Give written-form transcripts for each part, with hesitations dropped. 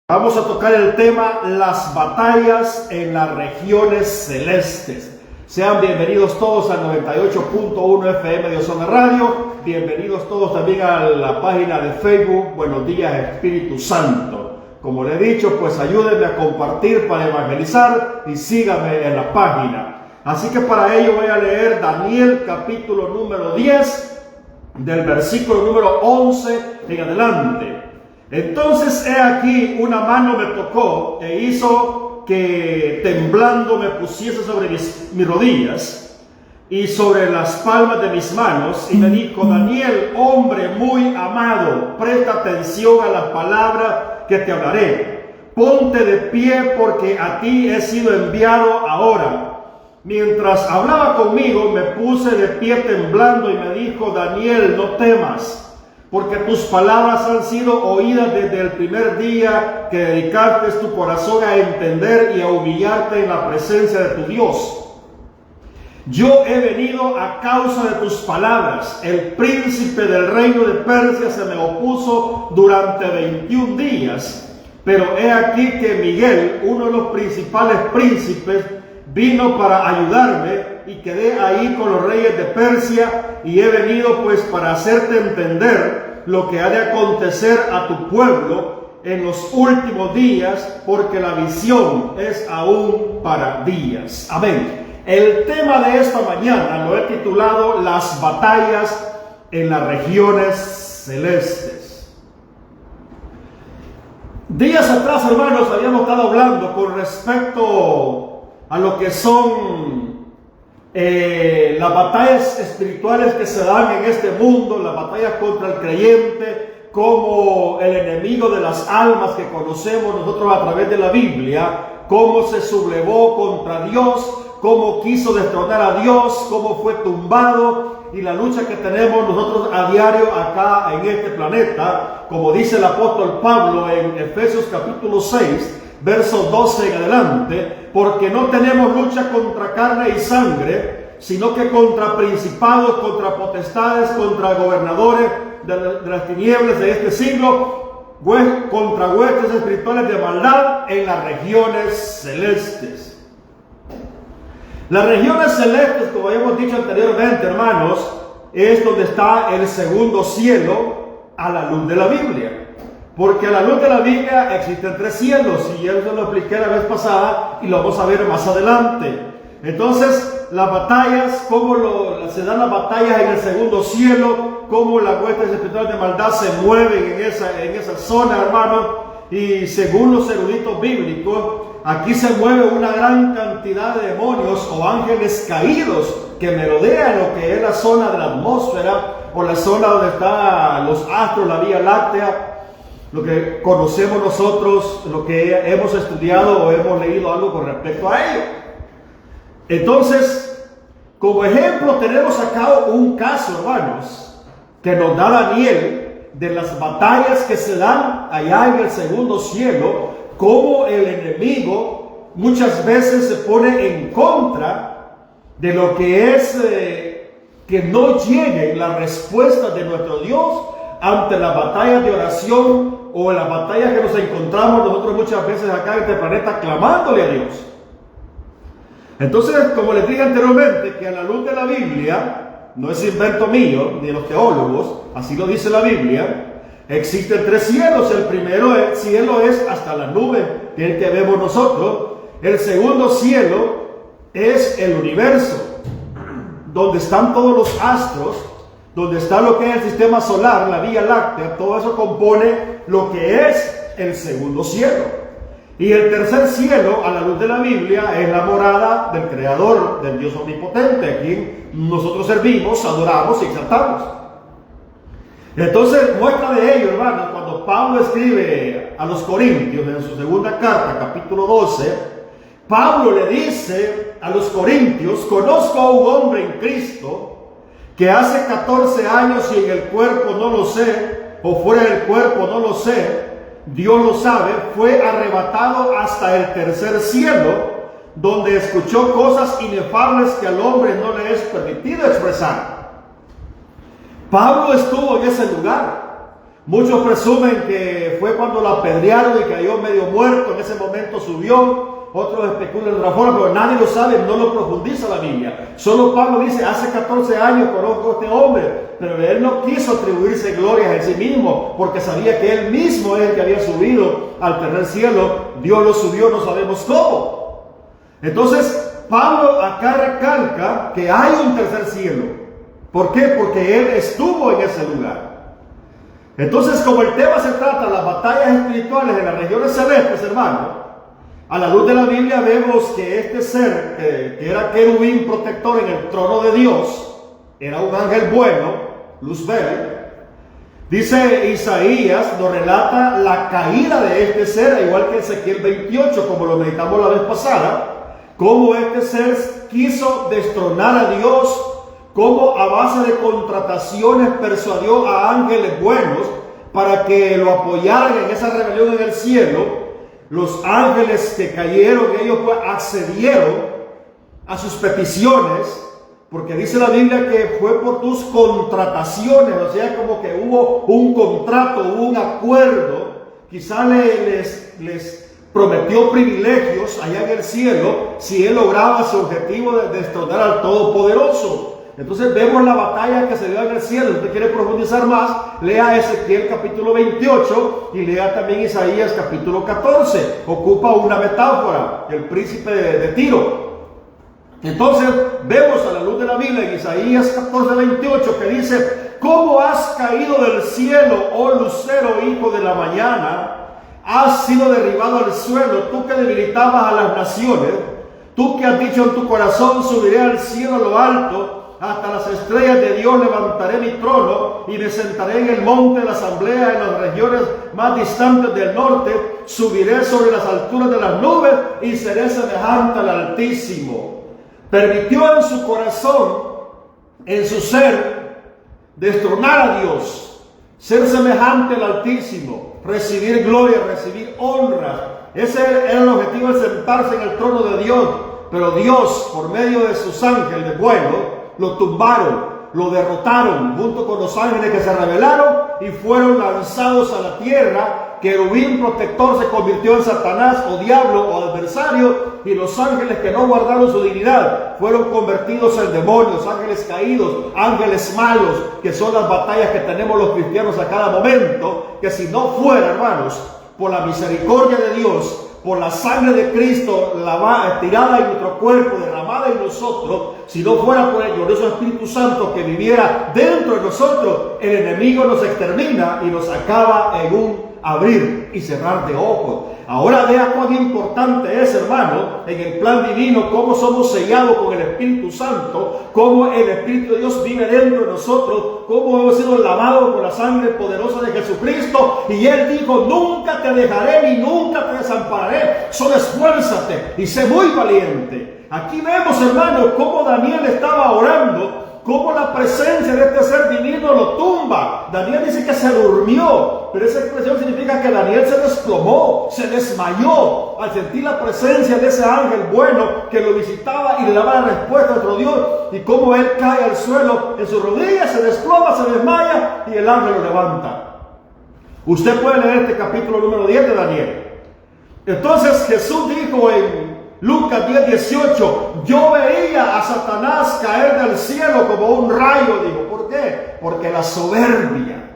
Vamos a tocar el tema las batallas en las regiones celestes. Sean bienvenidos todos al 98.1 FM de Ozona Radio. Bienvenidos todos también a la página de Facebook Buenos Días Espíritu Santo. Como le he dicho, pues ayúdenme a compartir para evangelizar y síganme en la página. Así que para ello voy a leer Daniel capítulo número 10 del versículo número 11 en adelante. Entonces he aquí una mano me tocó e hizo que temblando me pusiese sobre mis rodillas y sobre las palmas de mis manos, y me dijo: Daniel, hombre muy amado, presta atención a la palabra que te hablaré. Ponte de pie, porque a ti he sido enviado ahora. Mientras hablaba conmigo, me puse de pie temblando, y me dijo: Daniel, no temas, porque tus palabras han sido oídas desde el primer día que dedicaste tu corazón a entender y a humillarte en la presencia de tu Dios. Yo he venido a causa de tus palabras. El príncipe del reino de Persia se me opuso durante 21 días, pero he aquí que Miguel, uno de los principales príncipes, vino para ayudarme, y quedé ahí con los reyes de Persia, y he venido pues para hacerte entender lo que ha de acontecer a tu pueblo en los últimos días, porque la visión es aún para días. Amén. El tema de esta mañana lo he titulado las batallas en las regiones celestes. Días atrás, hermanos, habíamos estado hablando con respecto a lo que son las batallas espirituales que se dan en este mundo, las batallas contra el creyente, como el enemigo de las almas que conocemos nosotros a través de la Biblia, cómo se sublevó contra Dios, cómo quiso destronar a Dios, cómo fue tumbado, y la lucha que tenemos nosotros a diario acá en este planeta, como dice el apóstol Pablo en Efesios capítulo 6, verso 12 en adelante: porque no tenemos lucha contra carne y sangre, sino que contra principados, contra potestades, contra gobernadores de las tinieblas de este siglo, contra huestes espirituales de maldad en las regiones celestes. Las regiones celestes, como habíamos dicho anteriormente, hermanos, es donde está el segundo cielo a la luz de la Biblia. Porque a la luz de la Biblia existen tres cielos, y eso lo expliqué la vez pasada y lo vamos a ver más adelante. Entonces, las batallas, cómo se dan las batallas en el segundo cielo, cómo las huestes espirituales de maldad se mueven en esa zona, hermano. Y según los eruditos bíblicos, aquí se mueve una gran cantidad de demonios o ángeles caídos que merodean lo que es la zona de la atmósfera, o la zona donde están los astros, la Vía Láctea, lo que conocemos nosotros, lo que hemos estudiado o hemos leído algo con respecto a ello. Entonces, como ejemplo tenemos acá un caso, hermanos, que nos da Daniel de las batallas que se dan allá en el segundo cielo, cómo el enemigo muchas veces se pone en contra de lo que es que no lleguen las respuestas de nuestro Dios ante las batallas de oración o en las batallas que nos encontramos nosotros muchas veces acá en este planeta clamándole a Dios. Entonces, como les dije anteriormente, que a la luz de la Biblia, no es invento mío ni de los teólogos, así lo dice la Biblia, existen tres cielos. El primero cielo es hasta la nube, que es el que vemos nosotros. El segundo cielo es el universo, donde están todos los astros, donde está lo que es el sistema solar, la Vía Láctea. Todo eso compone lo que es el segundo cielo. Y el tercer cielo, a la luz de la Biblia, es la morada del Creador, del Dios omnipotente, a quien nosotros servimos, adoramos y exaltamos. Entonces, muestra de ello, hermanos, cuando Pablo escribe a los Corintios en su segunda carta, capítulo 12, Pablo le dice a los Corintios: conozco a un hombre en Cristo que hace 14 años, y en el cuerpo no lo sé, o fuera del cuerpo no lo sé, Dios lo sabe, fue arrebatado hasta el tercer cielo, donde escuchó cosas inefables que al hombre no le es permitido expresar. Pablo estuvo en ese lugar. Muchos presumen que fue cuando lo apedrearon y cayó medio muerto, en ese momento subió. Otros especulan de otra forma, pero nadie lo sabe, no lo profundiza la Biblia. Solo Pablo dice, hace 14 años conozco a este hombre, pero él no quiso atribuirse glorias en sí mismo, porque sabía que él mismo es el que había subido al tercer cielo. Dios lo subió, no sabemos cómo. Entonces, Pablo acá recalca que hay un tercer cielo. ¿Por qué? Porque él estuvo en ese lugar. Entonces, como el tema se trata de las batallas espirituales en las regiones celestes, hermano, a la luz de la Biblia vemos que este ser, que era querubín protector en el trono de Dios, era un ángel bueno, Luzbel. Dice Isaías, nos relata la caída de este ser, igual que Ezequiel 28, como lo meditamos la vez pasada, cómo este ser quiso destronar a Dios, cómo a base de contrataciones persuadió a ángeles buenos para que lo apoyaran en esa rebelión en el cielo. Los ángeles que cayeron, ellos pues accedieron a sus peticiones, porque dice la Biblia que fue por tus contrataciones, o sea, como que hubo un contrato, hubo un acuerdo. Quizá les prometió privilegios allá en el cielo si él lograba su objetivo de destronar al Todopoderoso. Entonces vemos la batalla que se dio en el cielo. Si usted quiere profundizar más, lea Ezequiel capítulo 28 y lea también Isaías capítulo 14. Ocupa una metáfora, el príncipe de Tiro. Entonces vemos a la luz de la Biblia en Isaías 14, 28 que dice: ¿Cómo has caído del cielo, oh lucero, hijo de la mañana? Has sido derribado al suelo, tú que debilitabas a las naciones. Tú que has dicho en tu corazón: subiré al cielo a lo alto, hasta las estrellas de Dios levantaré mi trono y me sentaré en el monte de la asamblea, en las regiones más distantes del norte. Subiré sobre las alturas de las nubes y seré semejante al Altísimo. Permitió en su corazón, en su ser, destronar a Dios, ser semejante al Altísimo, recibir gloria, recibir honra. Ese era el objetivo, de sentarse en el trono de Dios. Pero Dios, por medio de sus ángeles buenos, lo tumbaron, lo derrotaron junto con los ángeles que se rebelaron y fueron lanzados a la tierra. Querubín protector se convirtió en Satanás o diablo o adversario, y los ángeles que no guardaron su dignidad fueron convertidos en demonios, ángeles caídos, ángeles malos, que son las batallas que tenemos los cristianos a cada momento. Que si no fuera, hermanos, por la misericordia de Dios, por la sangre de Cristo tirada en nuestro cuerpo, derramada en nosotros, si no fuera por el glorioso Espíritu Santo que viviera dentro de nosotros, el enemigo nos extermina y nos acaba en un abrir y cerrar de ojos. Ahora vea cuán importante es, hermano, en el plan divino, cómo somos sellados con el Espíritu Santo, cómo el Espíritu de Dios vive dentro de nosotros, cómo hemos sido lavados con la sangre poderosa de Jesucristo. Y Él dijo: nunca te dejaré ni nunca te desampararé, solo esfuérzate y sé muy valiente. Aquí vemos, hermano, cómo Daniel estaba orando, cómo la presencia de este ser divino lo tumba. Daniel dice que se durmió, pero esa expresión significa que Daniel se desplomó, se desmayó al sentir la presencia de ese ángel bueno que lo visitaba y le daba la respuesta a nuestro Dios. Y cómo él cae al suelo en sus rodillas, se desploma, se desmaya y el ángel lo levanta. Usted puede leer este capítulo número 10 de Daniel. Entonces Jesús dijo en Lucas 10:18: yo veía a Satanás caer del cielo como un rayo. Digo, ¿por qué? Porque la soberbia,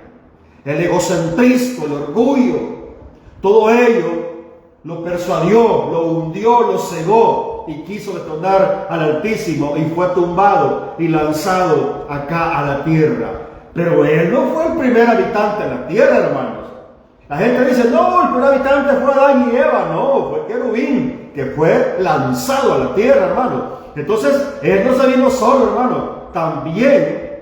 el egocentrismo, el orgullo, todo ello lo persuadió, lo hundió, lo cegó y quiso detonar al Altísimo y fue tumbado y lanzado acá a la tierra. Pero él no fue el primer habitante de la tierra, hermanos. La gente dice: no, el primer habitante fue Adán y Eva. No, fue querubín, que fue lanzado a la tierra, hermano. Entonces, él no se vino solo, hermano. También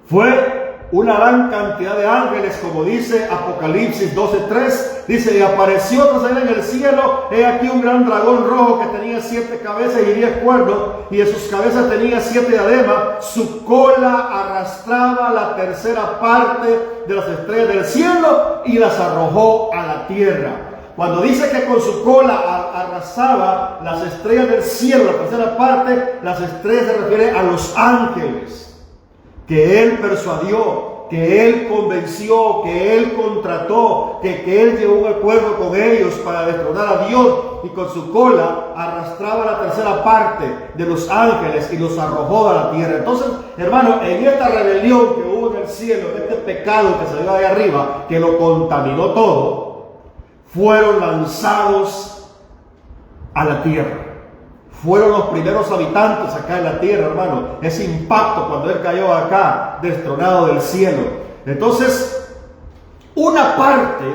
fue una gran cantidad de ángeles, como dice Apocalipsis 12:3. Dice: y apareció tras él en el cielo, he aquí un gran dragón rojo que tenía 7 cabezas y 10 cuernos, y en sus cabezas tenía 7 diademas. Su cola arrastraba la tercera parte de las estrellas del cielo y las arrojó a la tierra. Cuando dice que con su cola arrasaba las estrellas del cielo, la tercera parte, las estrellas se refiere a los ángeles que él persuadió que él convenció, que él contrató, que él llegó a un acuerdo con ellos para destronar a Dios, y con su cola arrastraba la tercera parte de los ángeles y los arrojó a la tierra. Entonces, hermano, en esta rebelión que hubo en el cielo, en este pecado que salió de ahí arriba, que lo contaminó todo, fueron lanzados a la tierra. Fueron los primeros habitantes acá en la tierra, hermano. Ese impacto cuando él cayó acá, destronado del cielo. Entonces, una parte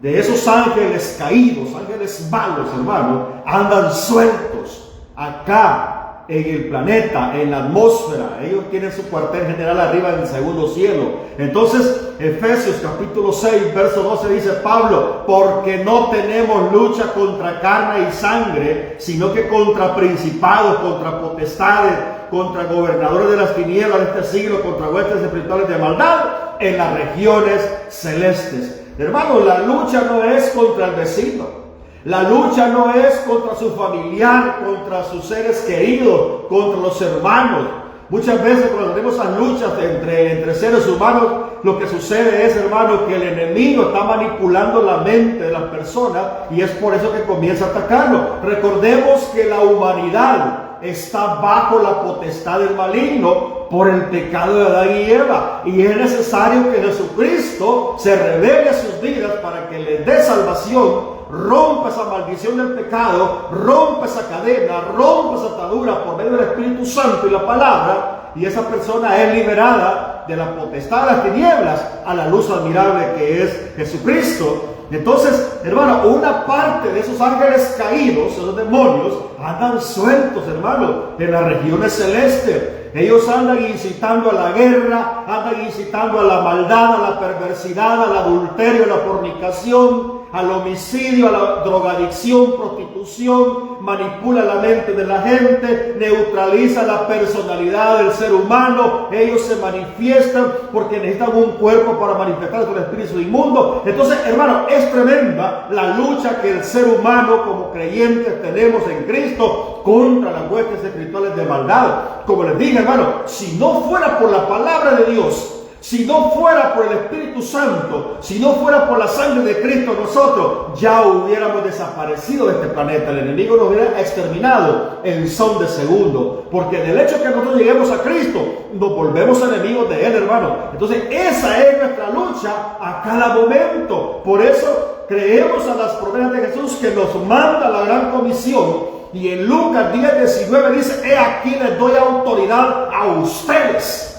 de esos ángeles caídos, ángeles malos, hermano, andan sueltos acá en el planeta, en la atmósfera. Ellos tienen su cuartel general arriba en el segundo cielo. Entonces, Efesios capítulo 6, verso 12 dice Pablo: porque no tenemos lucha contra carne y sangre, sino que contra principados, contra potestades, contra gobernadores de las tinieblas de este siglo, contra huestes espirituales de maldad en las regiones celestes. Hermano, la lucha no es contra el vecino. La lucha no es contra su familiar, contra sus seres queridos, contra los hermanos. Muchas veces cuando tenemos esas luchas entre seres humanos, lo que sucede es, hermano, que el enemigo está manipulando la mente de las personas y es por eso que comienza a atacarlo. Recordemos que la humanidad está bajo la potestad del maligno por el pecado de Adán y Eva, y es necesario que Jesucristo se revele a sus vidas para que les dé salvación, rompa esa maldición del pecado, rompa esa cadena, rompa esa atadura por medio del Espíritu Santo y la palabra, y esa persona es liberada de la potestad de las tinieblas a la luz admirable que es Jesucristo. Entonces, hermano, una parte de esos ángeles caídos, esos demonios, andan sueltos, hermano, en las regiones celestes. Ellos andan incitando a la guerra, andan incitando a la maldad, a la perversidad, al adulterio, a la fornicación, al homicidio, a la drogadicción, prostitución, manipula la mente de la gente, neutraliza la personalidad del ser humano. Ellos se manifiestan porque necesitan un cuerpo para manifestar el espíritu inmundo. Entonces, hermano, es tremenda la lucha que el ser humano como creyentes tenemos en Cristo contra las huestes espirituales de maldad. Como les dije, hermano, si no fuera por la palabra de Dios, si no fuera por el Espíritu Santo, si no fuera por la sangre de Cristo, nosotros ya hubiéramos desaparecido de este planeta. El enemigo nos hubiera exterminado en son de segundo, porque del hecho que nosotros lleguemos a Cristo, nos volvemos enemigos de Él, hermano. Entonces esa es nuestra lucha a cada momento. Por eso creemos a las promesas de Jesús, que nos manda la gran comisión. Y en Lucas 10:19 dice: he aquí les doy autoridad a ustedes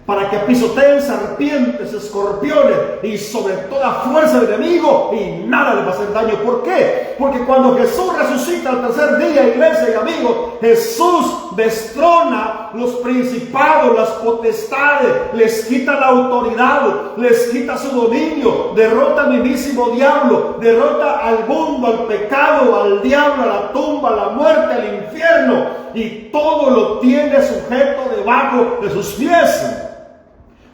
para que pisoteen serpientes, escorpiones y sobre toda fuerza del enemigo, y nada les va a hacer daño. ¿Por qué? Porque cuando Jesús resucita al tercer día, iglesia y amigos, Jesús destrona los principados, las potestades, les quita la autoridad, les quita su dominio, derrota al mismísimo diablo, derrota al mundo, al pecado, al diablo, a la tumba, a la muerte, al infierno, y todo lo tiene sujeto debajo de sus pies.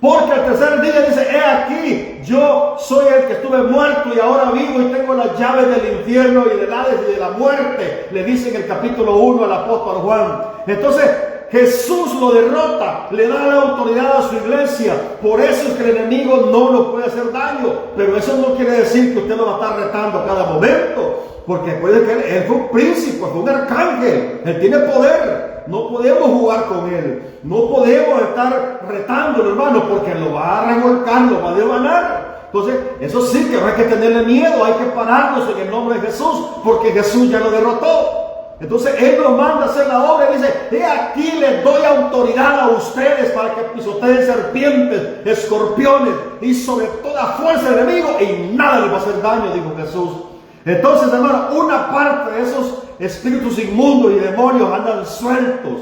Porque al tercer día dice: he aquí, yo soy el que estuve muerto y ahora vivo y tengo las llaves del infierno y del Hades y de la muerte, le dice en el capítulo 1 al apóstol Juan. Entonces Jesús lo derrota, le da la autoridad a su iglesia. Por eso es que el enemigo no nos puede hacer daño. Pero eso no quiere decir que usted lo va a estar retando a cada momento, porque recuerde que él fue un príncipe, fue un arcángel, él tiene poder. No podemos jugar con él, no podemos estar retándolo, hermano, porque lo va a revolcar, lo va a devanar. Entonces, eso sí que no hay que tenerle miedo, hay que pararnos en el nombre de Jesús, porque Jesús ya lo derrotó. Entonces, Él nos manda a hacer la obra y dice: he aquí les doy autoridad a ustedes para que pisoteen serpientes, escorpiones y sobre toda fuerza del enemigo, y nada les va a hacer daño, dijo Jesús. Entonces, hermano, una parte de esos espíritus inmundos y demonios andan sueltos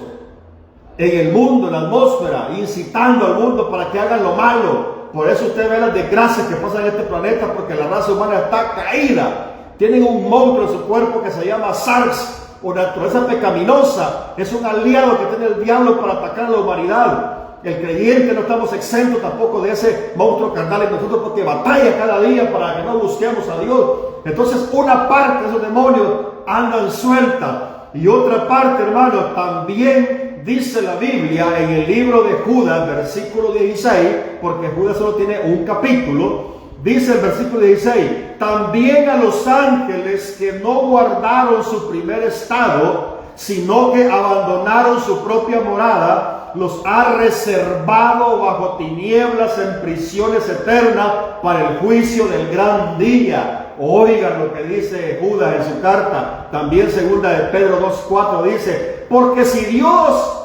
en el mundo, en la atmósfera, incitando al mundo para que hagan lo malo. Por eso usted ve las desgracias que pasan en este planeta, porque la raza humana está caída. Tienen un monstruo en su cuerpo que se llama SARS, o naturaleza pecaminosa. Es un aliado que tiene el diablo para atacar a la humanidad. El creyente no estamos exentos tampoco de ese monstruo carnal en nosotros, porque batalla cada día para que no busquemos a Dios. Entonces, una parte de esos demonios andan suelta, y otra parte, hermano, también dice la Biblia en el libro de Judas, versículo 16, porque Judas solo tiene un capítulo, dice el versículo 16, también a los ángeles que no guardaron su primer estado, sino que abandonaron su propia morada, los ha reservado bajo tinieblas en prisiones eternas para el juicio del gran día. Oigan lo que dice Judas en su carta. También segunda de Pedro 2:4 dice, porque si Dios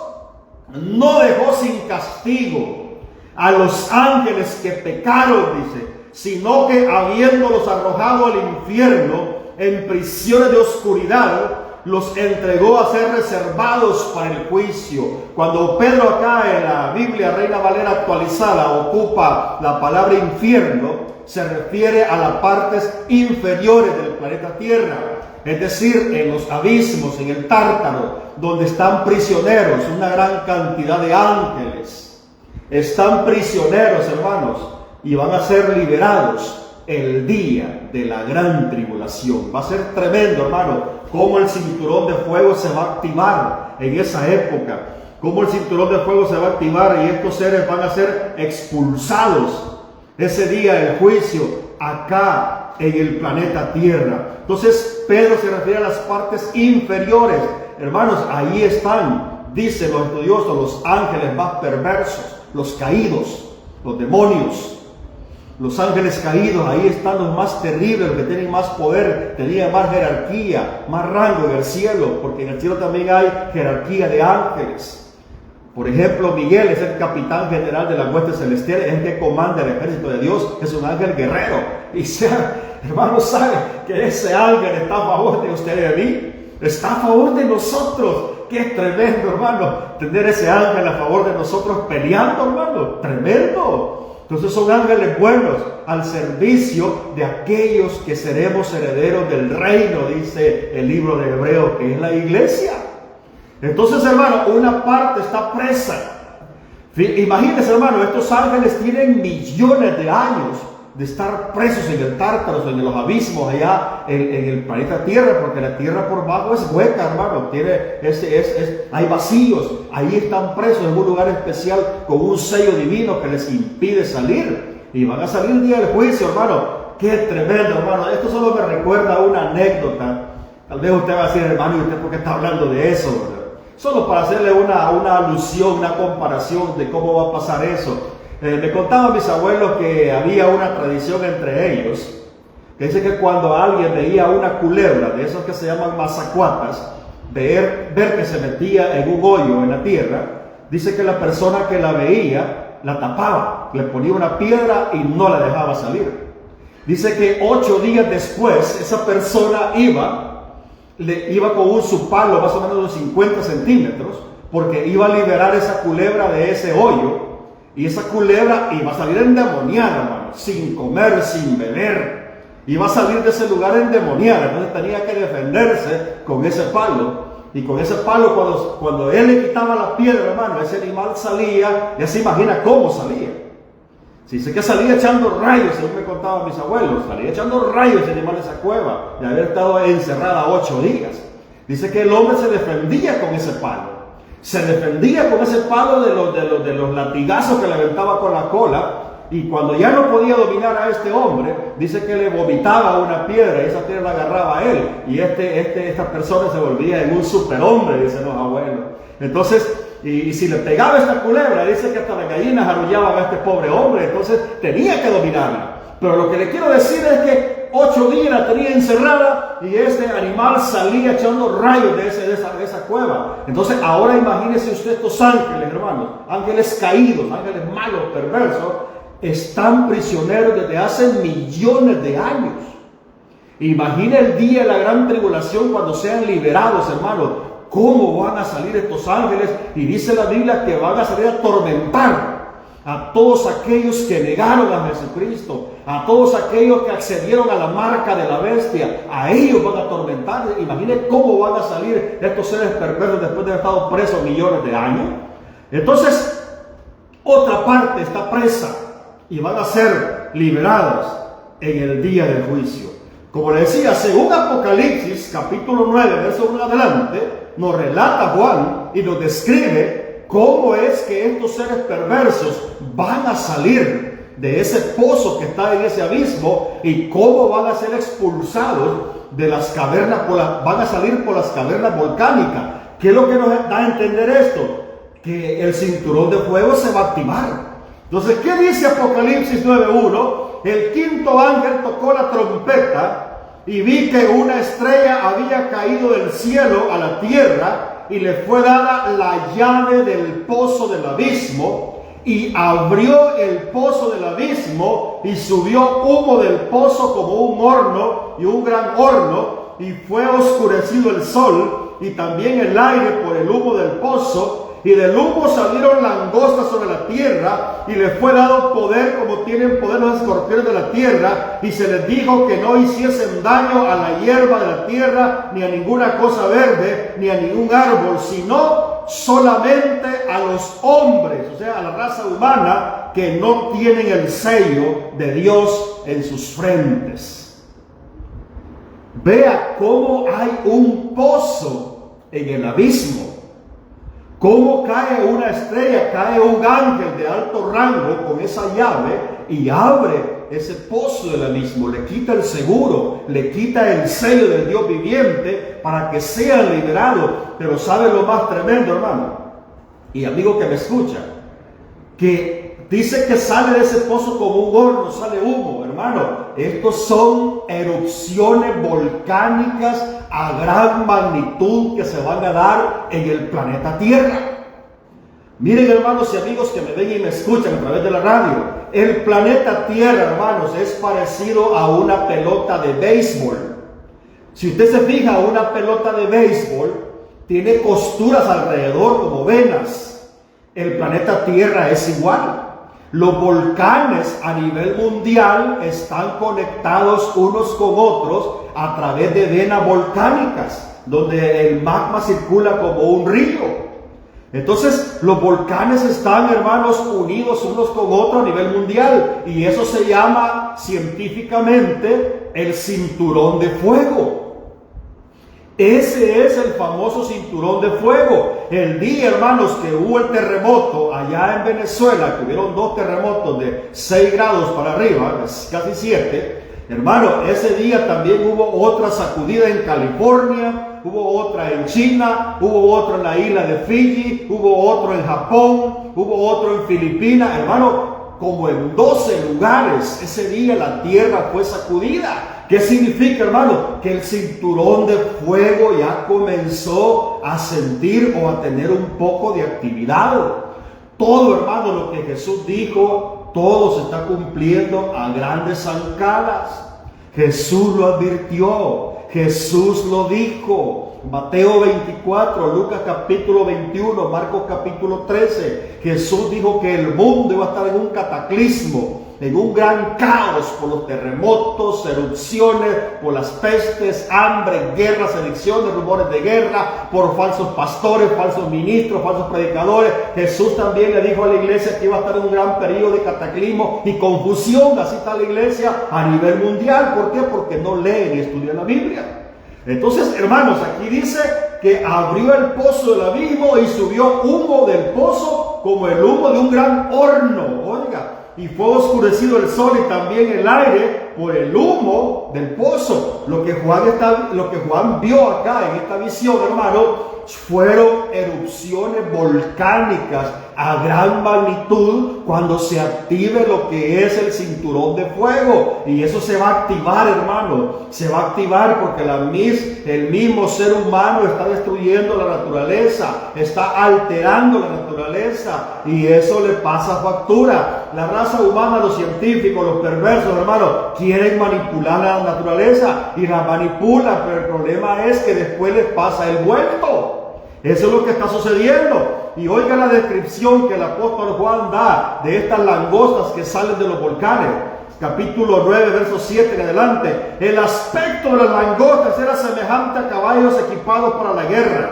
no dejó sin castigo a los ángeles que pecaron, dice, sino que habiéndolos arrojado al infierno en prisiones de oscuridad, los entregó a ser reservados para el juicio. Cuando Pedro acá en la Biblia Reina Valera actualizada ocupa la palabra infierno, se refiere a las partes inferiores del planeta Tierra, es decir, en los abismos, en el Tártaro, donde están prisioneros una gran cantidad de ángeles. Están prisioneros, hermanos, y van a ser liberados el día de la gran tribulación. Va a ser tremendo, hermano, cómo el cinturón de fuego se va a activar en esa época, cómo el cinturón de fuego se va a activar y estos seres van a ser expulsados ese día del juicio acá en el planeta Tierra. Entonces Pedro se refiere a las partes inferiores. Hermanos, ahí están, dicen los estudiosos, los ángeles más perversos, los caídos, los demonios. Los ángeles caídos, ahí están los más terribles, los que tienen más poder, tenían más jerarquía, más rango en el cielo, porque en el cielo también hay jerarquía de ángeles. Por ejemplo, Miguel es el capitán general de las huestes celestiales, es el que comanda el ejército de Dios, es un ángel guerrero. Y hermanos, ¿sabe que ese ángel está a favor de usted y de mí? Está a favor de nosotros. Qué tremendo, hermano, tener ese ángel a favor de nosotros peleando, hermano. Tremendo. Entonces son ángeles buenos al servicio de aquellos que seremos herederos del reino, dice el libro de Hebreos, que es la iglesia. Entonces, hermano, una parte está presa. Imagínense, hermano, estos ángeles tienen millones de años de estar presos en el Tártaro, en los abismos allá en el planeta Tierra, porque la Tierra por bajo es hueca, hermano, hay vacíos, ahí están presos en un lugar especial con un sello divino que les impide salir, y van a salir el día del juicio, hermano. Qué tremendo, hermano. Esto solo me recuerda a una anécdota. Tal vez usted va a decir, hermano, ¿y usted por qué está hablando de eso, verdad? Solo para hacerle una alusión, una comparación de cómo va a pasar eso. Me contaban mis abuelos que había una tradición entre ellos, que dice que cuando alguien veía una culebra, de esos que se llaman mazacuatas, ver que se metía en un hoyo en la tierra, dice que la persona que la veía, la tapaba, le ponía una piedra y no la dejaba salir. Dice que 8 días después, esa persona iba con un su palo más o menos de 50 centímetros, porque iba a liberar esa culebra de ese hoyo. Y esa culebra iba a salir endemoniada, hermano, sin comer, sin beber. Iba a salir de ese lugar endemoniada. Entonces tenía que defenderse con ese palo. Y con ese palo, cuando él le quitaba la piedra, hermano, ese animal salía. Ya se imagina cómo salía. Se dice que salía echando rayos, según me contaban mis abuelos. Salía echando rayos ese animal de esa cueva, de haber estado encerrada 8 días. Dice que el hombre se defendía con ese palo. Se defendía con ese palo de los latigazos que le aventaba con la cola, y cuando ya no podía dominar a este hombre, dice que le vomitaba una piedra y esa piedra la agarraba a él, y esta persona se volvía en un superhombre, dicen los abuelos. Entonces, y si le pegaba esta culebra, dice que hasta las gallinas arrullaban a este pobre hombre, entonces tenía que dominarla. Pero lo que le quiero decir es que 8 días la tenía encerrada y este animal salía echando rayos de esa cueva. Entonces ahora imagínese usted estos ángeles, hermanos, ángeles caídos, ángeles malos, perversos, están prisioneros desde hace millones de años. Imagine el día de la gran tribulación cuando sean liberados, hermanos. ¿Cómo van a salir estos ángeles? Y dice la Biblia que van a salir a atormentar a todos aquellos que negaron a Jesucristo, a todos aquellos que accedieron a la marca de la bestia. A ellos van a atormentar. Imagine cómo van a salir estos seres perversos después de haber estado presos millones de años. Entonces, otra parte está presa y van a ser liberadas en el día del juicio. Como le decía, según Apocalipsis, capítulo 9, verso 1 adelante, nos relata Juan y nos describe cómo es que estos seres perversos van a salir de ese pozo que está en ese abismo y cómo van a ser expulsados de las cavernas, van a salir por las cavernas volcánicas. ¿Qué es lo que nos da a entender esto? Que el cinturón de fuego se va a activar. Entonces, ¿qué dice Apocalipsis 9:1? El quinto ángel tocó la trompeta y vi que una estrella había caído del cielo a la tierra y le fue dada la llave del pozo del abismo, y abrió el pozo del abismo y subió humo del pozo como un horno y un gran horno, y fue oscurecido el sol y también el aire por el humo del pozo. Y del humo salieron langostas sobre la tierra, y les fue dado poder como tienen poder los escorpiones de la tierra. Y se les dijo que no hiciesen daño a la hierba de la tierra, ni a ninguna cosa verde, ni a ningún árbol, sino solamente a los hombres, o sea, a la raza humana, que no tienen el sello de Dios en sus frentes. Vea cómo hay un pozo en el abismo. Cómo cae una estrella, cae un ángel de alto rango con esa llave y abre ese pozo del abismo, le quita el seguro, le quita el sello del Dios viviente para que sean liberados. Pero ¿sabe lo más tremendo, hermano? Y amigo que me escucha, que dice que sale de ese pozo como un horno, sale humo, hermano. Estos son erupciones volcánicas a gran magnitud que se van a dar en el planeta Tierra. Miren, hermanos y amigos que me ven y me escuchan a través de la radio, el planeta Tierra, hermanos, es parecido a una pelota de béisbol. Si usted se fija, una pelota de béisbol tiene costuras alrededor como venas. El planeta Tierra es igual. Los volcanes a nivel mundial están conectados unos con otros a través de venas volcánicas, donde el magma circula como un río. Entonces, los volcanes están, hermanos, unidos unos con otros a nivel mundial, y eso se llama científicamente el cinturón de fuego. Ese es el famoso cinturón de fuego. El día, hermanos, que hubo el terremoto allá en Venezuela, que hubieron 2 terremotos de 6 grados para arriba, casi 7, hermano, ese día también hubo otra sacudida en California, hubo otra en China, hubo otro en la isla de Fiji, hubo otro en Japón, hubo otro en Filipinas, hermano. Como en 12 lugares ese día la tierra fue sacudida. ¿Qué significa, hermano? Que el cinturón de fuego ya comenzó a sentir o a tener un poco de actividad. Todo, hermano, lo que Jesús dijo, todo se está cumpliendo a grandes zancadas. Jesús lo advirtió, Jesús lo dijo. Mateo 24, Lucas capítulo 21, Marcos capítulo 13. Jesús dijo que el mundo iba a estar en un cataclismo, en un gran caos por los terremotos, erupciones, por las pestes, hambre, guerras, adicciones, rumores de guerra, por falsos pastores, falsos ministros, falsos predicadores. Jesús también le dijo a la iglesia que iba a estar en un gran periodo de cataclismo y confusión. Así está la iglesia a nivel mundial. ¿Por qué? Porque no leen y estudian la Biblia. Entonces, hermanos, aquí dice que abrió el pozo del abismo y subió humo del pozo como el humo de un gran horno. Oiga, y fue oscurecido el sol y también el aire por el humo del pozo. Lo que Juan vio acá en esta visión, hermano, fueron erupciones volcánicas a gran magnitud cuando se active lo que es el cinturón de fuego. Y eso se va a activar, hermano. Se va a activar porque el mismo ser humano está destruyendo la naturaleza, está alterando la naturaleza, y eso le pasa factura. La raza humana, los científicos, los perversos, hermano, quieren manipular la naturaleza y la manipulan, pero el problema es que después les pasa el vuelto. Eso es lo que está sucediendo. Y oiga la descripción que el apóstol Juan da de estas langostas que salen de los volcanes. Capítulo 9, verso 7 en adelante. El aspecto de las langostas era semejante a caballos equipados para la guerra.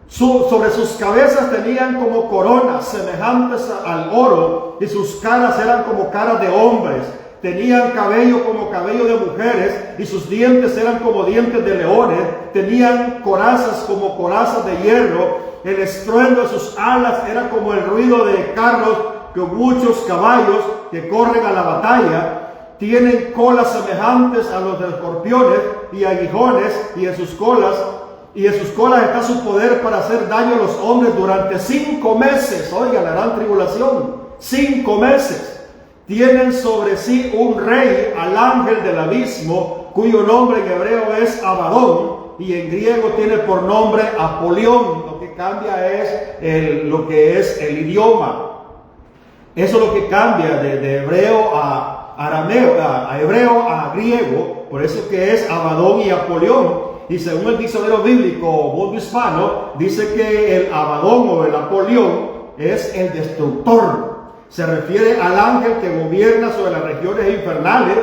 Sobre sus cabezas tenían como coronas semejantes al oro, y sus caras eran como caras de hombres. tenían cabello como cabello de mujeres y sus dientes eran como dientes de leones, tenían corazas como corazas de hierro, el estruendo de sus alas era como el ruido de carros con muchos caballos que corren a la batalla. Tienen colas semejantes a los de escorpiones y aguijones, y en sus colas está su poder para hacer daño a los hombres durante 5 meses. Oiga, la gran tribulación, 5 meses. Tienen sobre sí un rey, al ángel del abismo, cuyo nombre en hebreo es Abadón, y en griego tiene por nombre Apolión. Lo que cambia es lo que es el idioma. Eso es lo que cambia de hebreo a arameo, a hebreo a griego. Por eso que es Abadón y Apolión. Y según el diccionario bíblico Mundo Hispano, dice que el Abadón o el Apolión es el destructor. Se refiere al ángel que gobierna sobre las regiones infernales,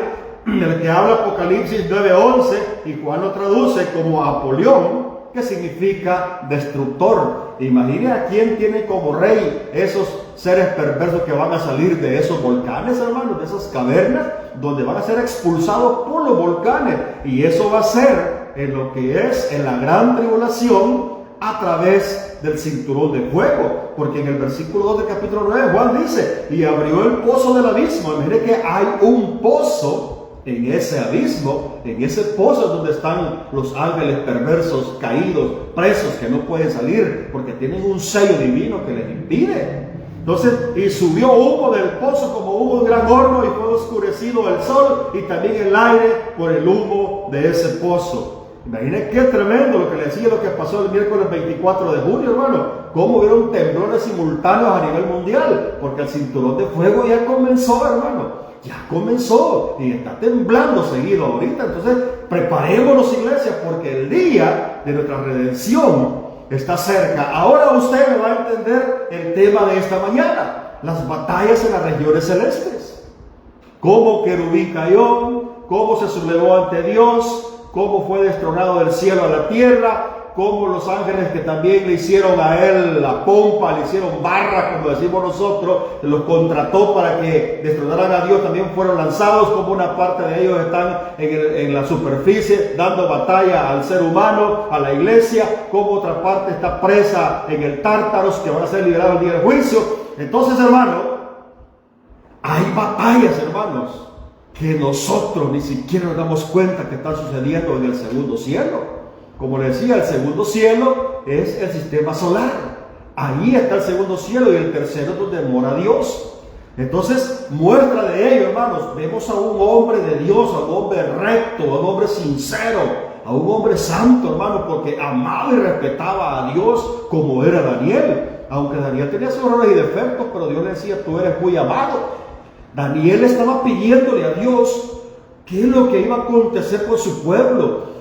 del que habla Apocalipsis 9:11, y Juan lo traduce como Apolión, que significa destructor. Imagine a quién tiene como rey esos seres perversos que van a salir de esos volcanes, hermanos, de esas cavernas, donde van a ser expulsados por los volcanes. Y eso va a ser en lo que es en la gran tribulación, a través del cinturón de fuego, porque en el versículo 2 del capítulo 9 Juan dice: y abrió el pozo del abismo. Mire que hay un pozo en ese abismo, en ese pozo es donde están los ángeles perversos, caídos, presos, que no pueden salir, porque tienen un sello divino que les impide. Entonces, y subió humo del pozo como humo de un gran horno, y fue oscurecido el sol y también el aire por el humo de ese pozo. Imaginen qué tremendo lo que le decía, lo que pasó el miércoles 24 de junio, hermano. Cómo hubieron temblores simultáneos a nivel mundial, porque el cinturón de fuego ya comenzó, hermano. Ya comenzó y está temblando seguido ahorita. Entonces, preparémonos, iglesia, porque el día de nuestra redención está cerca. Ahora usted me va a entender el tema de esta mañana: las batallas en las regiones celestes. Cómo querubín cayó, cómo se sublevó ante Dios, cómo fue destronado del cielo a la tierra, cómo los ángeles que también le hicieron a él la pompa, le hicieron barra, como decimos nosotros, los contrató para que destronaran a Dios, también fueron lanzados, como una parte de ellos están en la superficie dando batalla al ser humano, a la iglesia, como otra parte está presa en el Tártaros, que van a ser liberados el día del juicio. Entonces, hermano, hay batallas, hermanos, que nosotros ni siquiera nos damos cuenta que están sucediendo en el segundo cielo. Como le decía, el segundo cielo es el sistema solar. Ahí está el segundo cielo, y el tercero es donde mora Dios. Entonces, muestra de ello, hermanos, vemos a un hombre de Dios, a un hombre recto, a un hombre sincero, a un hombre santo, hermano, porque amaba y respetaba a Dios como era Daniel. Aunque Daniel tenía sus errores y defectos, pero Dios le decía: tú eres muy amado. Daniel estaba pidiéndole a Dios qué es lo que iba a acontecer con su pueblo,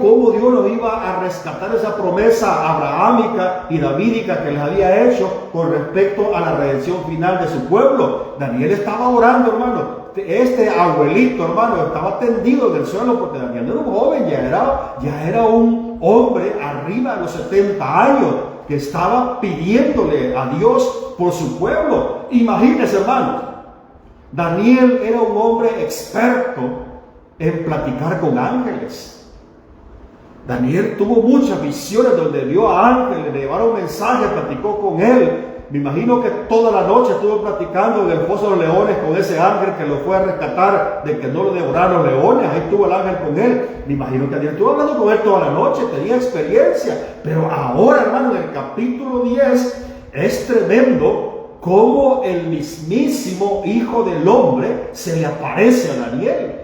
cómo Dios lo iba a rescatar, esa promesa abrahámica y davídica que les había hecho con respecto a la redención final de su pueblo. Daniel estaba orando, hermano. Este abuelito, hermano, estaba tendido en el suelo, porque Daniel no era un joven, ya era un hombre arriba de los 70 años, que estaba pidiéndole a Dios por su pueblo. Imagínense, hermano, Daniel era un hombre experto en platicar con ángeles. Daniel tuvo muchas visiones donde vio a ángeles, le llevaron mensajes, platicó con él. Me imagino que toda la noche estuvo platicando en el foso de los leones con ese ángel que lo fue a rescatar de que no lo devoraron los leones. Ahí estuvo el ángel con él. Me imagino que Daniel estuvo hablando con él toda la noche, tenía experiencia. Pero ahora, hermano, en el capítulo 10 es tremendo cómo el mismísimo Hijo del Hombre se le aparece a Daniel.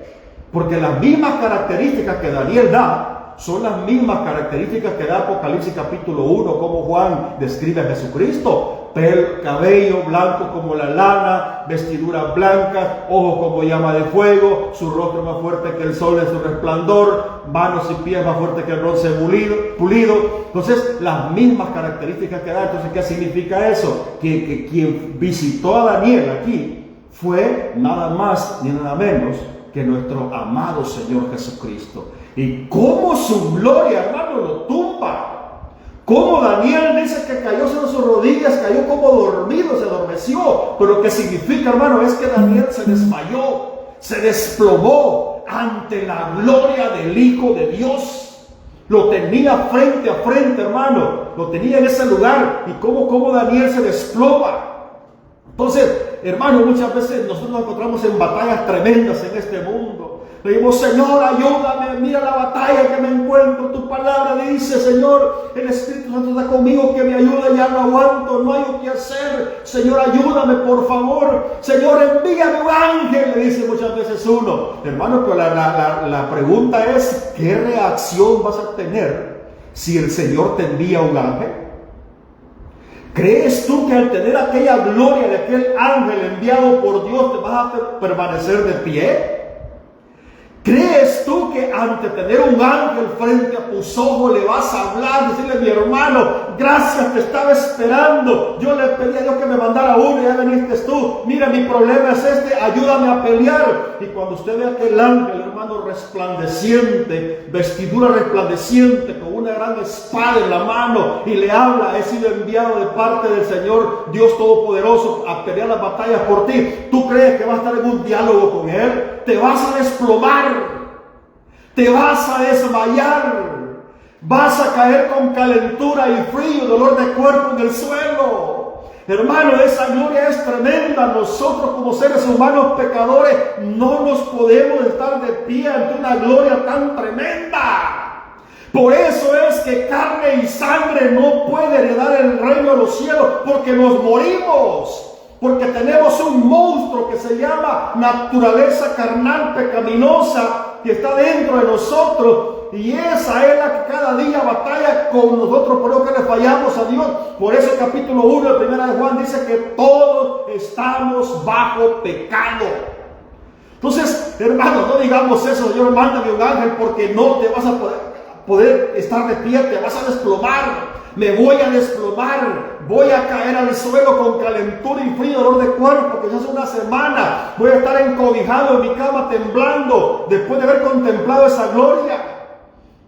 Porque las mismas características que Daniel da son las mismas características que da Apocalipsis capítulo 1, como Juan describe a Jesucristo. Cabello blanco como la lana, vestiduras blancas, ojos como llama de fuego, su rostro más fuerte que el sol en su resplandor, manos y pies más fuertes que el bronce pulido. Entonces, las mismas características que da. Entonces, ¿qué significa eso? Que quien visitó a Daniel aquí fue nada más ni nada menos que nuestro amado Señor Jesucristo. Y cómo su gloria, hermano, lo tumba. Como Daniel dice que cayó sobre sus rodillas, cayó como dormido, se adormeció. Pero lo que significa, hermano, es que Daniel se desmayó. se desplomó ante la gloria del Hijo de Dios. Lo tenía frente a frente, hermano. Lo tenía en ese lugar. Y cómo Daniel se desploma. Entonces, hermano, muchas veces nosotros nos encontramos en batallas tremendas en este mundo. Le digo, Señor, ayúdame, mira la batalla que me encuentro. Tu palabra dice, Señor, el Espíritu Santo está conmigo, que me ayuda, ya no aguanto, no hay qué hacer. Señor, ayúdame, por favor. Señor, envíame un ángel, le dice muchas veces uno. Hermano, pero la pregunta es, ¿qué reacción vas a tener si el Señor te envía un ángel? ¿Crees tú que al tener aquella gloria de aquel ángel enviado por Dios te vas a permanecer de pie? ¿Crees tú que ante tener un ángel frente a tus ojos le vas a hablar, decirle, mi hermano, gracias, te estaba esperando, yo le pedí a Dios que me mandara uno y ya veniste tú, mira, mi problema es este, ayúdame a pelear? Y cuando usted ve a aquel ángel, hermano, resplandeciente, vestidura resplandeciente, con una gran espada en la mano, y le habla, he sido enviado de parte del Señor Dios Todopoderoso a pelear las batallas por ti, ¿tú crees que vas a estar en un diálogo con Él? Te vas a desplomar, te vas a desmayar, vas a caer con calentura y frío, dolor de cuerpo en el suelo. Hermano, esa gloria es tremenda. Nosotros como seres humanos pecadores no nos podemos estar de pie ante una gloria tan tremenda. Por eso es que carne y sangre no puede heredar el reino de los cielos, porque nos morimos. Porque tenemos un monstruo que se llama naturaleza carnal pecaminosa que está dentro de nosotros. Y esa es la que cada día batalla con nosotros, por eso que le fallamos a Dios. Por eso el capítulo 1 de 1 de Juan dice que todos estamos bajo pecado. Entonces, hermanos, no digamos eso, Señor, mándame un ángel, porque no te vas a poder estar de pie, te vas a desplomar. Me voy a desplomar, voy a caer al suelo con calentura y frío, dolor de cuerpo, que ya hace una semana voy a estar encobijado en mi cama temblando, después de haber contemplado esa gloria.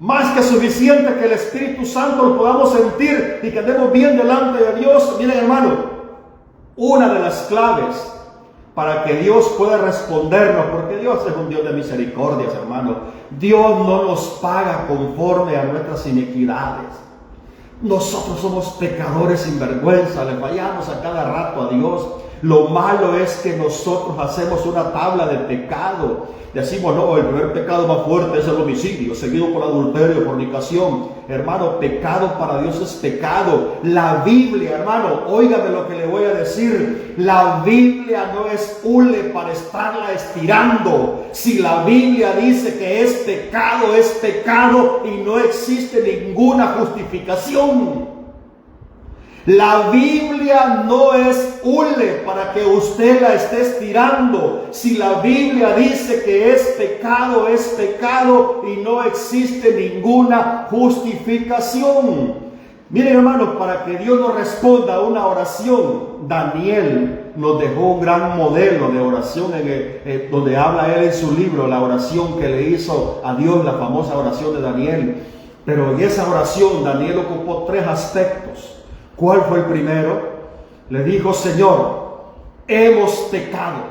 Más que suficiente que el Espíritu Santo lo podamos sentir y que andemos bien delante de Dios. Miren, hermano, una de las claves para que Dios pueda respondernos, porque Dios es un Dios de misericordias, hermano. Dios no nos paga conforme a nuestras iniquidades. Nosotros somos pecadores sin vergüenza, le fallamos a cada rato a Dios. Lo malo es que nosotros hacemos una tabla de pecado. Decimos, no, el primer pecado más fuerte es el homicidio, seguido por adulterio, fornicación. Hermano, pecado para Dios es pecado. La Biblia, hermano, óigame lo que le voy a decir. La Biblia no es hule para estarla estirando. Si la Biblia dice que es pecado y no existe ninguna justificación. La Biblia no es hule para que usted la esté estirando. Si la Biblia dice que es pecado y no existe ninguna justificación. Miren, hermanos, para que Dios nos responda a una oración, Daniel nos dejó un gran modelo de oración donde habla él en su libro, la oración que le hizo a Dios, la famosa oración de Daniel. Pero en esa oración Daniel ocupó 3 aspectos. ¿Cuál fue el primero? Le dijo, Señor, hemos pecado,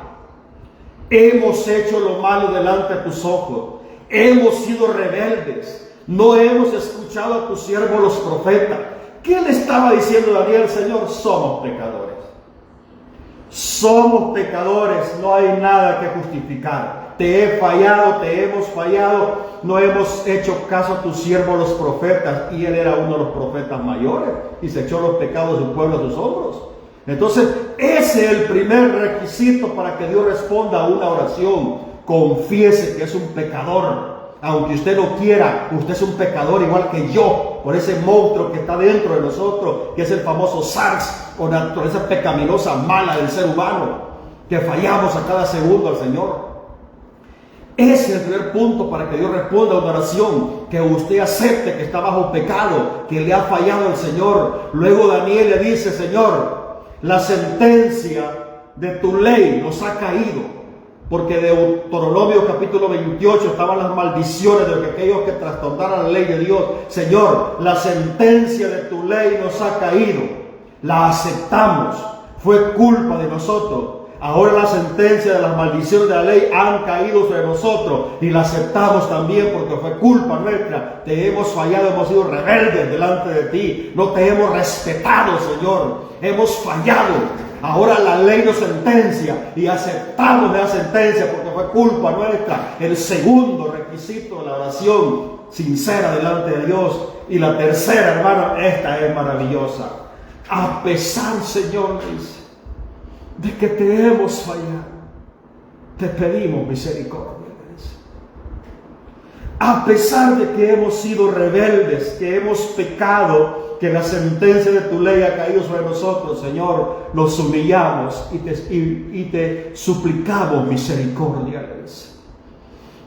hemos hecho lo malo delante de tus ojos, hemos sido rebeldes, no hemos escuchado a tus siervos los profetas. ¿Qué le estaba diciendo Daniel? Señor, somos pecadores. Somos pecadores, no hay nada que justificar. Te he fallado, te hemos fallado, no hemos hecho caso a tus siervos los profetas. Y él era uno de los profetas mayores y se echó los pecados del pueblo a sus hombros. Entonces, ese es el primer requisito para que Dios responda a una oración. Confiese que es un pecador. Aunque usted no quiera, usted es un pecador igual que yo, por ese monstruo que está dentro de nosotros, que es el famoso SARS, o naturaleza pecaminosa mala del ser humano, que fallamos a cada segundo al Señor. Ese es el primer punto para que Dios responda a una oración, que usted acepte que está bajo pecado, que le ha fallado al Señor. Luego Daniel le dice, Señor, la sentencia de tu ley nos ha caído. Porque de Deuteronomio capítulo 28 estaban las maldiciones de aquellos que trastornaran la ley de Dios. Señor, la sentencia de tu ley nos ha caído. La aceptamos. Fue culpa de nosotros. Ahora la sentencia de las maldiciones de la ley han caído sobre nosotros y la aceptamos también porque fue culpa nuestra. Te hemos fallado, hemos sido rebeldes delante de ti. No te hemos respetado, Señor. Hemos fallado. Ahora la ley nos sentencia y aceptamos la sentencia porque fue culpa nuestra. El segundo requisito de la oración sincera delante de Dios. Y la tercera, hermano, esta es maravillosa. A pesar, Señor, dice, de que te hemos fallado, te pedimos misericordia. A pesar de que hemos sido rebeldes, que hemos pecado, que la sentencia de tu ley ha caído sobre nosotros, Señor, nos humillamos y te suplicamos misericordia.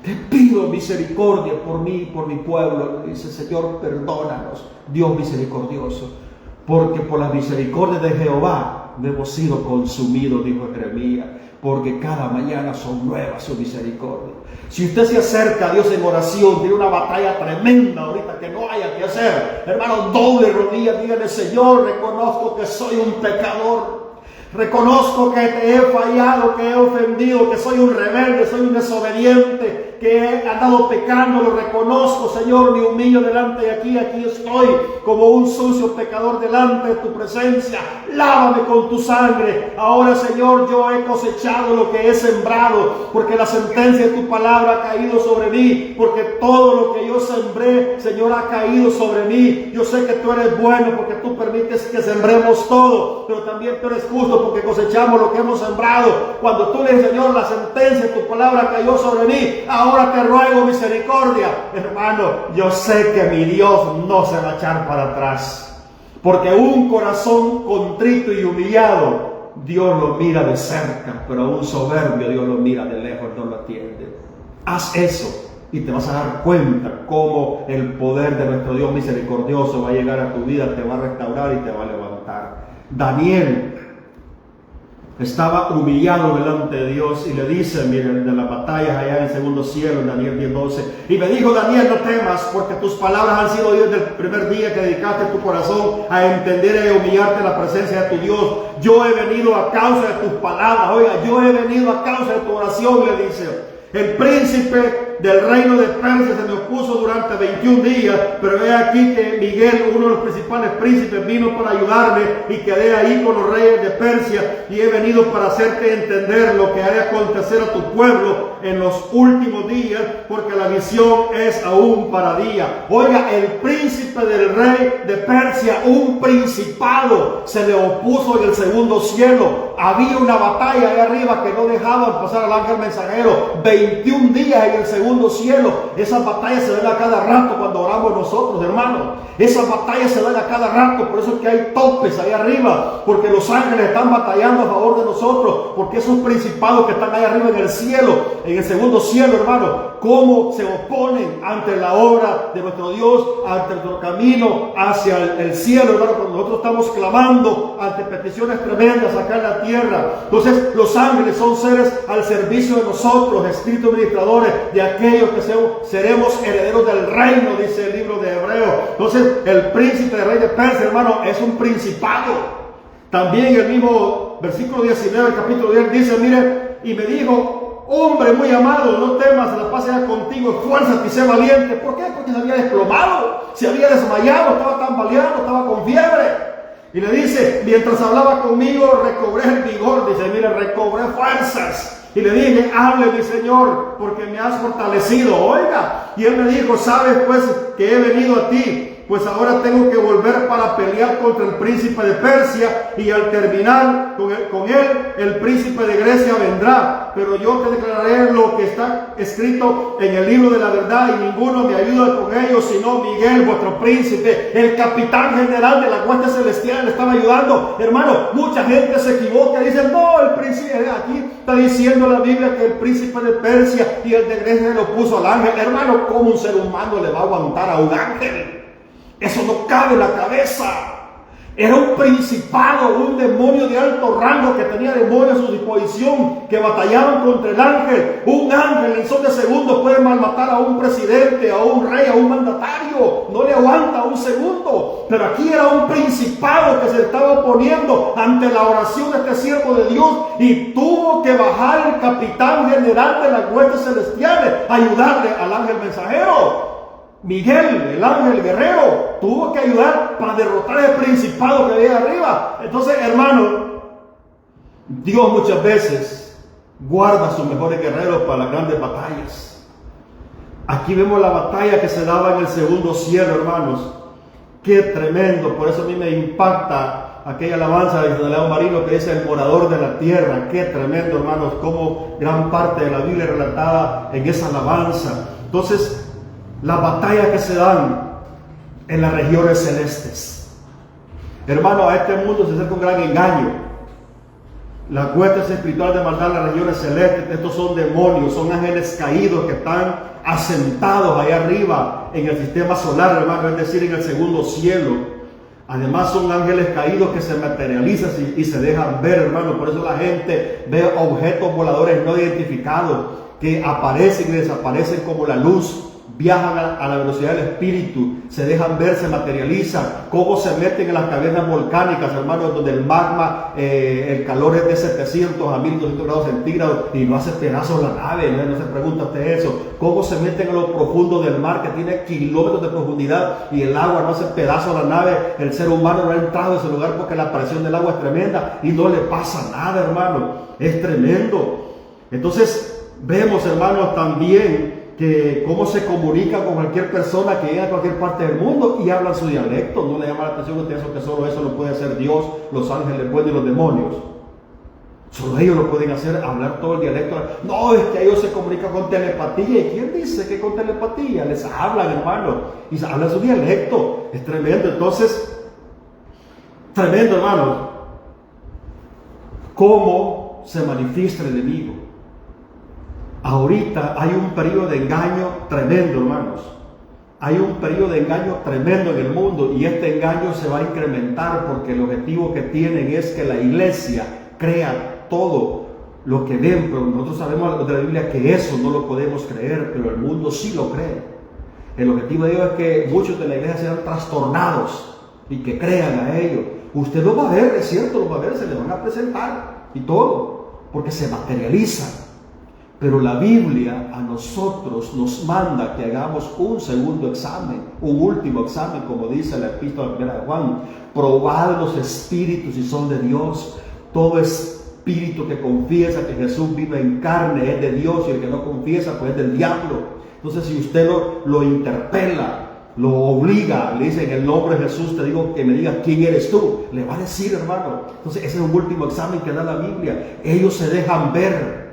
Te pido misericordia por mí y por mi pueblo. Dice, Señor, perdónanos, Dios misericordioso, porque por la misericordia de Jehová no hemos sido consumidos, dijo Jeremías, porque cada mañana son nuevas su misericordia. Si usted se acerca a Dios en oración, tiene una batalla tremenda ahorita que no haya que hacer, hermano, doble rodilla, dígale, Señor, reconozco que soy un pecador. Reconozco que te he fallado, que he ofendido, que soy un rebelde, soy un desobediente, que he andado pecando, lo reconozco, Señor, me humillo delante de aquí estoy como un sucio pecador delante de tu presencia. Lávame con tu sangre. Ahora, Señor, yo he cosechado lo que he sembrado, porque la sentencia de tu palabra ha caído sobre mí, porque todo lo que yo sembré, Señor, ha caído sobre mí. Yo sé que tú eres bueno, porque tú permites que sembremos todo, pero también tú eres justo, porque cosechamos lo que hemos sembrado. Cuando tú le dices, Señor, la sentencia de tu palabra cayó sobre mí, ahora te ruego misericordia. Hermano, yo sé que mi Dios no se va a echar para atrás, porque un corazón contrito y humillado Dios lo mira de cerca, pero a un soberbio Dios lo mira de lejos, no lo atiende. Haz eso y te vas a dar cuenta cómo el poder de nuestro Dios misericordioso va a llegar a tu vida, te va a restaurar y te va a levantar. Daniel estaba humillado delante de Dios y le dice, miren, de las batallas allá en el segundo cielo, en Daniel 10:12, y me dijo, Daniel, no temas, porque tus palabras han sido oídas desde el primer día que dedicaste tu corazón a entender y a humillarte en la presencia de tu Dios. Yo he venido a causa de tus palabras. Oiga, yo he venido a causa de tu oración, le dice. El príncipe del reino de Persia se me opuso durante 21 días, pero ve aquí que Miguel, uno de los principales príncipes, vino para ayudarme y quedé ahí con los reyes de Persia y he venido para hacerte entender lo que ha de acontecer a tu pueblo en los últimos días, porque la visión es aún para día. Oiga, el príncipe del rey de Persia, un principado, se le opuso en el segundo cielo. Había una batalla ahí arriba que no dejaban pasar al ángel mensajero. 21 días en el segundo cielo. Esas batallas se dan a cada rato cuando oramos nosotros, hermanos. Esas batallas se dan a cada rato. Por eso es que hay topes ahí arriba, porque los ángeles están batallando a favor de nosotros, porque esos principados que están ahí arriba en el cielo, en el segundo cielo, hermano, cómo se oponen ante la obra de nuestro Dios, ante nuestro camino hacia el cielo, hermano, cuando nosotros estamos clamando ante peticiones tremendas acá en la tierra. Entonces los ángeles son seres al servicio de nosotros, espíritus ministradores de aquellos que seremos herederos del reino, dice el libro de Hebreos. Entonces el príncipe del rey de Persia, hermano, es un principado. También el mismo versículo 19, el capítulo 10 dice, mire, y me dijo, hombre muy amado, no temas, la paz sea contigo, esfuérzate y sé valiente. ¿Por qué? Porque se había desplomado, se había desmayado, estaba tambaleando, estaba con fiebre. Y le dice, mientras hablaba conmigo, recobré el vigor. Dice, mire, recobré fuerzas. Y le dije, hable mi Señor, porque me has fortalecido. Oiga, y él me dijo, sabes pues que he venido a ti, pues ahora tengo que volver para pelear contra el príncipe de Persia, y al terminar con él, el príncipe de Grecia vendrá. Pero yo te declararé lo que está escrito en el libro de la verdad, y ninguno me ayuda con ellos, sino Miguel, vuestro príncipe, el capitán general de la hueste celestial, le estaba ayudando. Hermano, mucha gente se equivoca y dice, no, el príncipe, aquí está diciendo la Biblia que el príncipe de Persia y el de Grecia lo puso al ángel. Hermano, ¿cómo un ser humano le va a aguantar a un ángel? Eso no cabe en la cabeza. Era un principado, un demonio de alto rango que tenía demonios a su disposición, que batallaban contra el ángel. Un ángel en son de segundos puede malmatar a un presidente, a un rey, a un mandatario. No le aguanta a un un segundo. Pero aquí era un principado que se estaba oponiendo ante la oración de este siervo de Dios, y tuvo que bajar el capitán general de las huestes celestiales a ayudarle al ángel mensajero. Miguel, el ángel guerrero, tuvo que ayudar para derrotar el principado que había arriba. Entonces, hermano, Dios muchas veces guarda a sus mejores guerreros para las grandes batallas. Aquí vemos la batalla que se daba en el segundo cielo, hermanos. Qué tremendo. Por eso a mí me impacta aquella alabanza de León Marino que dice el morador de la tierra. Qué tremendo, hermanos, como gran parte de la Biblia es relatada en esa alabanza. Entonces, las batallas que se dan en las regiones celestes. Hermano, a este mundo se acerca un gran engaño. Las huestes espirituales de maldad en las regiones celestes, estos son demonios, son ángeles caídos que están asentados allá arriba en el sistema solar, hermano, es decir, en el segundo cielo. Además son ángeles caídos que se materializan y se dejan ver, hermano. Por eso la gente ve objetos voladores no identificados que aparecen y desaparecen como la luz. Viajan a la velocidad del espíritu, se dejan ver, se materializan, cómo se meten en las cavernas volcánicas, hermanos, donde el magma, el calor es de 700 a 1200 grados centígrados y no hace pedazos la nave. No se pregunta usted eso. Cómo se meten a lo profundo del mar, que tiene kilómetros de profundidad, y el agua no hace pedazos a la nave. El ser humano no ha entrado a ese lugar porque la presión del agua es tremenda y no le pasa nada, hermano. Es tremendo. Entonces vemos, hermanos, también que cómo se comunica con cualquier persona que llega a cualquier parte del mundo y habla su dialecto. No le llama la atención a usted eso, que solo eso lo puede hacer Dios, los ángeles buenos y los demonios. Solo ellos lo pueden hacer, hablar todo el dialecto. No, es que ellos se comunican con telepatía. ¿Y quién dice que con telepatía? Les hablan, hermano, y se habla su dialecto. Es tremendo. Entonces, tremendo, hermano, cómo se manifiesta el enemigo. Ahorita hay un periodo de engaño tremendo, hermanos. Hay un periodo de engaño tremendo en el mundo, y este engaño se va a incrementar porque el objetivo que tienen es que la iglesia crea todo lo que ven. Pero nosotros sabemos de la Biblia que eso no lo podemos creer, pero el mundo sí lo cree. El objetivo de Dios es que muchos de la iglesia sean trastornados y que crean a ello. Usted lo va a ver, es cierto, lo va a ver, se le van a presentar y todo, porque se materializa. Pero la Biblia a nosotros nos manda que hagamos un segundo examen, un último examen, como dice la epístola primera de Juan. Probad los espíritus si son de Dios. Todo espíritu que confiesa que Jesús vive en carne es de Dios, y el que no confiesa pues es del diablo. Entonces, si usted lo interpela, lo obliga, le dice: en el nombre de Jesús te digo que me digas quién eres tú, le va a decir, hermano. Entonces ese es un último examen que da la Biblia. Ellos se dejan ver,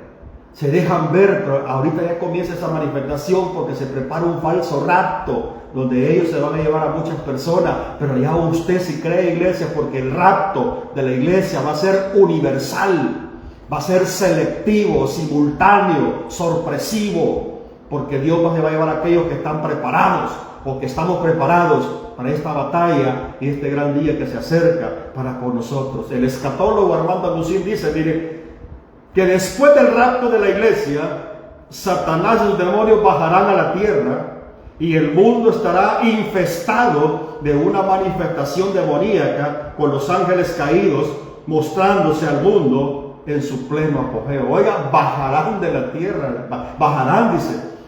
pero ahorita ya comienza esa manifestación porque se prepara un falso rapto donde ellos se van a llevar a muchas personas. Pero ya usted si cree, iglesia, porque el rapto de la iglesia va a ser universal, va a ser selectivo, simultáneo, sorpresivo, porque Dios se va a llevar a aquellos que están preparados o que estamos preparados para esta batalla y este gran día que se acerca para con nosotros. El escatólogo Armando Agustín dice, mire, que después del rapto de la iglesia, Satanás y sus demonios bajarán a la tierra y el mundo estará infestado de una manifestación demoníaca con los ángeles caídos mostrándose al mundo en su pleno apogeo. Oiga, bajarán de la tierra, bajarán,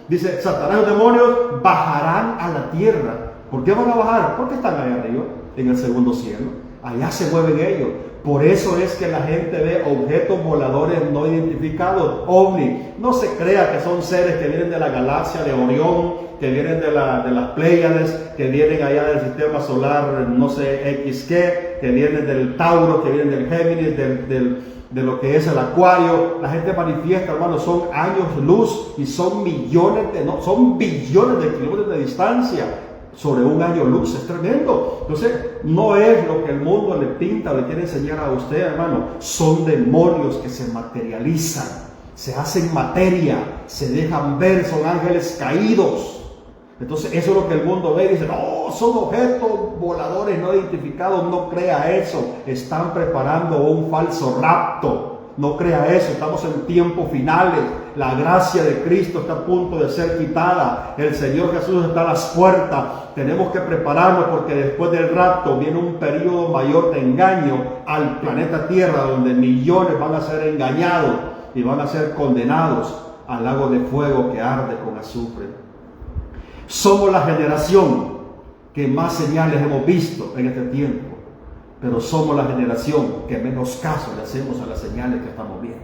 dice Satanás y los demonios bajarán a la tierra. ¿Por qué van a bajar? Porque están allá arriba, en el segundo cielo. Allá se mueven ellos. Por eso es que la gente ve objetos voladores no identificados, ovni. No se crea que son seres que vienen de la galaxia de Orión, que vienen de las Pléyades, que vienen allá del sistema solar, no sé, XQ, que vienen del Tauro, que vienen del Géminis, de lo que es el Acuario. La gente manifiesta, hermanos, son años luz y son son billones de kilómetros de distancia sobre un año luz. Es tremendo. Entonces, no es lo que el mundo le pinta o le quiere enseñar a usted, hermano. Son demonios que se materializan, se hacen materia, se dejan ver, son ángeles caídos. Entonces, eso es lo que el mundo ve y dice: no, son objetos voladores no identificados. No crea eso. Están preparando un falso rapto No crea eso, estamos en tiempos finales. La gracia de Cristo está a punto de ser quitada. El Señor Jesús está a las puertas. Tenemos que prepararnos porque después del rapto viene un periodo mayor de engaño al planeta Tierra, donde millones van a ser engañados y van a ser condenados al lago de fuego que arde con azufre. Somos la generación que más señales hemos visto en este tiempo, pero somos la generación que menos caso le hacemos a las señales que estamos viendo.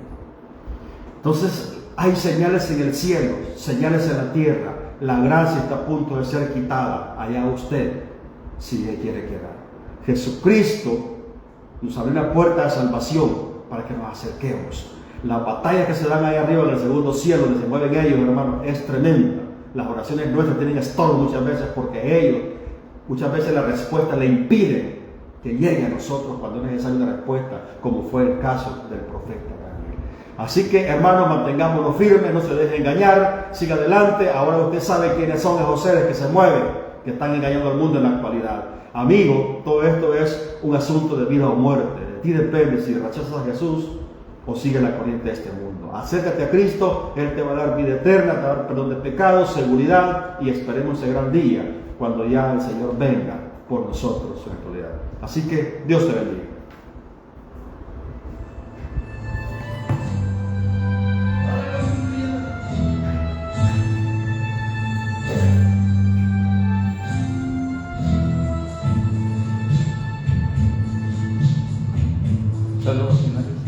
Entonces, hay señales en el cielo, señales en la tierra. La gracia está a punto de ser quitada. Allá usted, si le quiere quedar. Jesucristo nos abre una puerta de salvación para que nos acerquemos. Las batallas que se dan ahí arriba en el segundo cielo, donde se mueven ellos, hermanos, es tremenda. Las oraciones nuestras tienen estorbo muchas veces porque ellos, muchas veces la respuesta le impide que llegue a nosotros cuando es necesaria una respuesta, como fue el caso del profeta Daniel. Así que, hermanos, mantengámonos firmes, no se deje engañar, siga adelante. Ahora usted sabe quiénes son esos seres que se mueven, que están engañando al mundo en la actualidad. Amigo, todo esto es un asunto de vida o muerte. De ti depende si rechazas a Jesús o sigue la corriente de este mundo. Acércate a Cristo, Él te va a dar vida eterna, te va a dar perdón de pecados, seguridad, y esperemos ese gran día cuando ya el Señor venga por nosotros en la actualidad. Así que Dios te bendiga. Saludos finales.